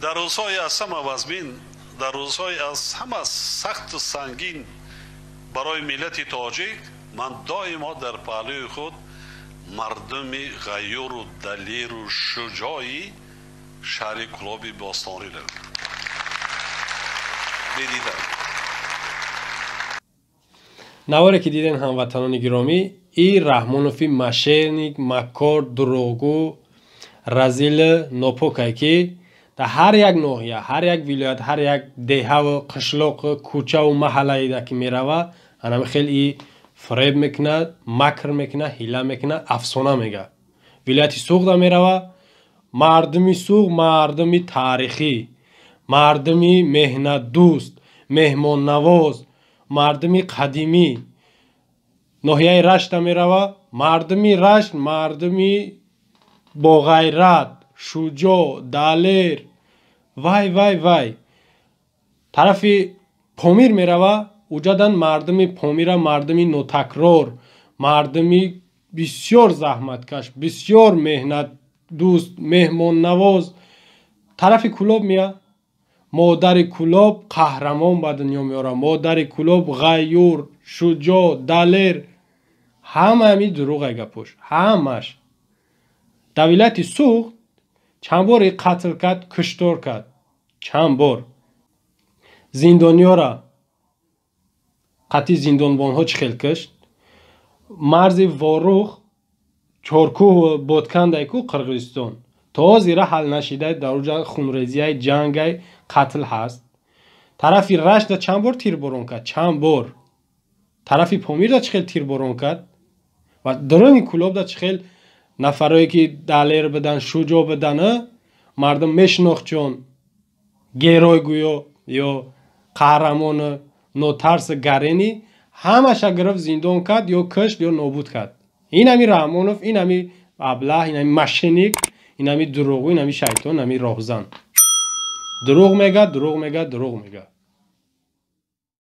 در روزهای از همه وزمین، در روزهای از همه سخت و سنگین برای ملت تاجیک، من دائما در پهلوی خود مردم غیور و دلیر و شجاعی شهر کلاب باستانی را بدیدم. نواره که دیدن هموطنان گرامی، ای رحمانوفی مشرنیک، مکار، دروغگو، رزیل، ناپوکه که در هر یک ناحیه، هر یک ولایت، هر یک دهه و قشلاق، کوچه و محله ایده که میروه، انم خیلی فریب میکنه، مکر میکنه، حیله میکنه، افسانه میگه. ولایتی سوق دا میروه، مردمی سوق، مردمی تاریخی، مردمی مهنت دوست، مهمان نواز، مردمی قدیمی. ناحیه رشت دا میروه، مردمی رشت، مردمی با غیرت، شجاع، دلیر. وای وای وای. طرف پامیر میروه، اوجدن مردمی پامیر، مردمی نوتکرار، مردمی بسیار زحمتکش، بسیار مهنت دوست، مهمان نواز. طرف کلاب میه، مادر کلاب قهرمان به دنیا میاره، مادر کلاب غیور، شجاع، دلیر. همه همی دروغ گپوش، همش. دولت سوخت چند بار قتل کرد، کشتار کرد، چند بار. زندانیا را قطعی زندانبان ها چخیل کشت. مرز واروخ، چارکوه و بادکند ایکو قرقیزستان تا زیره حل نشیده، در اوجا خونریزی های جنگ های قتل هست. طرفی رشت دا چند بار تیر بارون کرد، چند بار. طرفی پامیر دا چخیل تیر بارون کرد و درنگ کلاب دا چخیل نفرهایی که دلیر بدن، شجاع بدن، مردم میشناخت چون گیرای گویا یا قهرمان نوترس گرینی، همش گرفت زندان کرد یا کشت یا نابود کرد. این همی رحمانوف، این همی ابله، این همی مشنیک، این همی دروغو، این همی شیطان، این همی راهزن. دروغ میگه، دروغ میگه، دروغ میگه.